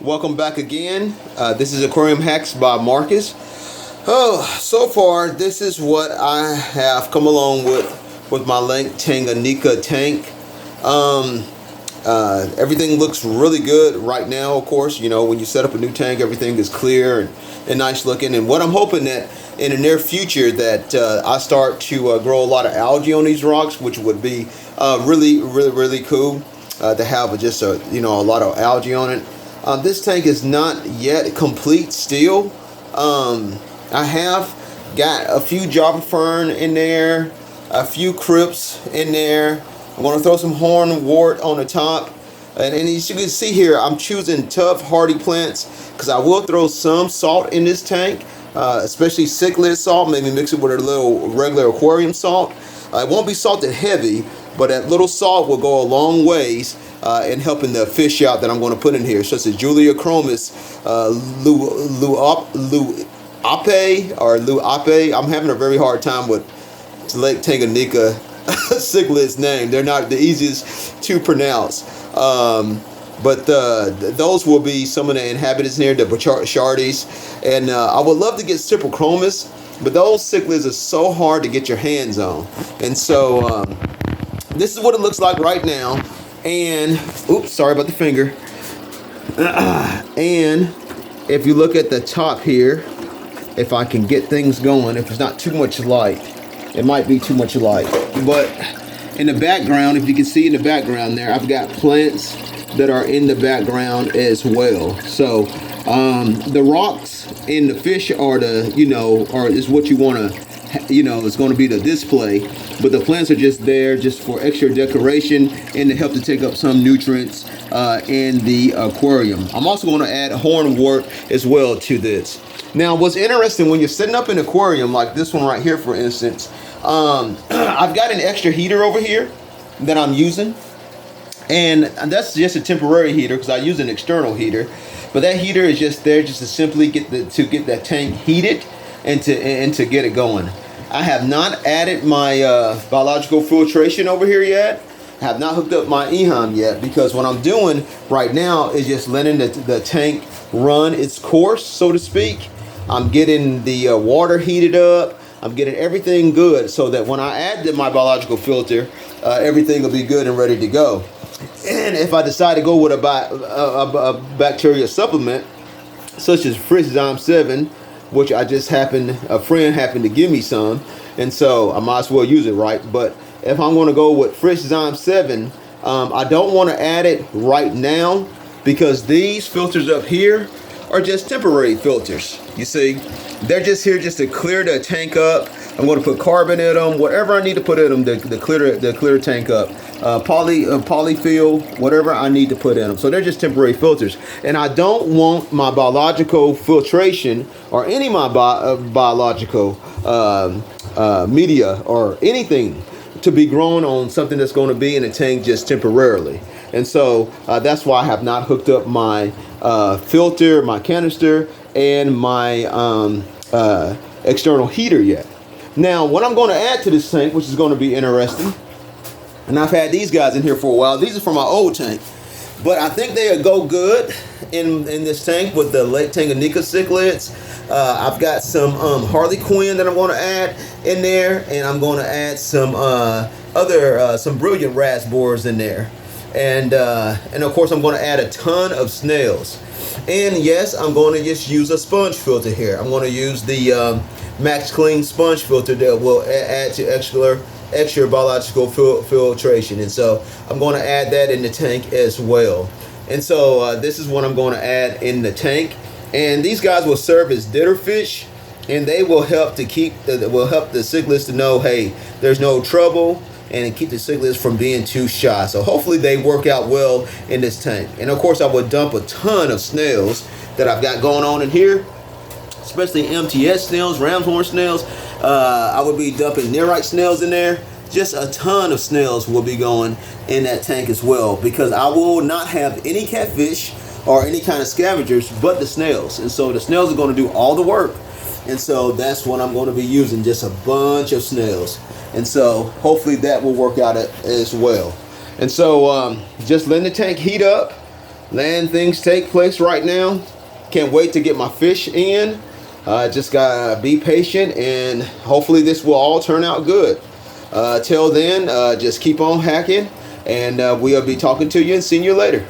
Welcome back again. This is Aquarium Hacks by Marcus. Oh, so far this is what I have come along with my Lake Tanganyika tank. Everything looks really good right now. Of course, you know, when you set up a new tank, everything is clear and nice looking. And what I'm hoping that in the near future that I start to grow a lot of algae on these rocks, which would be really cool to have just a lot of algae on it. This tank is not yet complete still. I have got a few Java fern in there, a few crypts in there. I'm going to throw some hornwort on the top. And as you can see here, I'm choosing tough, hardy plants because I will throw some salt in this tank, especially cichlid salt, maybe mix it with a little regular aquarium salt. It won't be salted heavy, but that little salt will go a long ways in helping the fish out that I'm going to put in here, such as Julia chromis, luape. I'm having a very hard time with Lake Tanganyika cichlid's name. They're not the easiest to pronounce. But those will be some of the inhabitants here, the Bachardes. And I would love to get Ciprochromis, but those cichlids are so hard to get your hands on. And so this is what it looks like right now. And, oops, sorry about the finger. And if you look at the top here, if I can get things going, if it's not too much light, it might be too much light. But in the background, if you can see in the background there, I've got plants that are in the background as well. So the rocks and the fish are is what you want to, it's going to be the display, but the plants are just there just for extra decoration and to help to take up some nutrients in the aquarium. I'm also going to add hornwort as well to this. Now, what's interesting when you're setting up an aquarium like this one right here, for instance, I've got an extra heater over here that I'm using, and that's just a temporary heater because I use an external heater. But that heater is just there just to simply get that tank heated and to get it going. I have not added my biological filtration over here yet. I have not hooked up my EHAM yet because what I'm doing right now is just letting the tank run its course, so to speak. I'm getting the water heated up. I'm getting everything good so that when I add my biological filter, everything will be good and ready to go. And if I decide to go with a bacteria supplement, such as Frischzyme 7, which a friend happened to give me some, and so I might as well use it, right? But if I'm going to go with Frischzyme 7, I don't want to add it right now because these filters up here are just temporary filters. You see, they're just here just to clear the tank up. I'm going to put carbon in them, whatever I need to put in them to clear the tank up. Polyfill, whatever I need to put in them. So they're just temporary filters. And I don't want my biological filtration or any of my biological media or anything to be grown on something that's going to be in a tank just temporarily. And so that's why I have not hooked up my filter, my canister, and my external heater yet. Now, what I'm going to add to this tank, which is going to be interesting, and I've had these guys in here for a while. These are from my old tank, but I think they'll go good in this tank with the Lake Tanganyika cichlids. I've got some Harlequin that I'm going to add in there, and I'm going to add some some brilliant raspberries in there. And of course, I'm going to add a ton of snails. And yes, I'm going to just use a sponge filter here. I'm going to use the Max Clean sponge filter that will add to extra biological filtration. And so I'm going to add that in the tank as well. And so this is what I'm going to add in the tank. And these guys will serve as dinner fish, and they will help to help the cichlids to know, hey, there's no trouble, and keep the cichlids from being too shy. So hopefully they work out well in this tank. And of course I would dump a ton of snails that I've got going on in here, especially MTS snails, ram's horn snails. I would be dumping nerite snails in there. Just a ton of snails will be going in that tank as well, because I will not have any catfish or any kind of scavengers but the snails. And so the snails are going to do all the work. And so that's what I'm going to be using, just a bunch of snails. And so hopefully that will work out as well. And so just letting the tank heat up. letting things take place right now. Can't wait to get my fish in. Just gotta be patient, and hopefully this will all turn out good. Till then, just keep on hacking, and we'll be talking to you and seeing you later.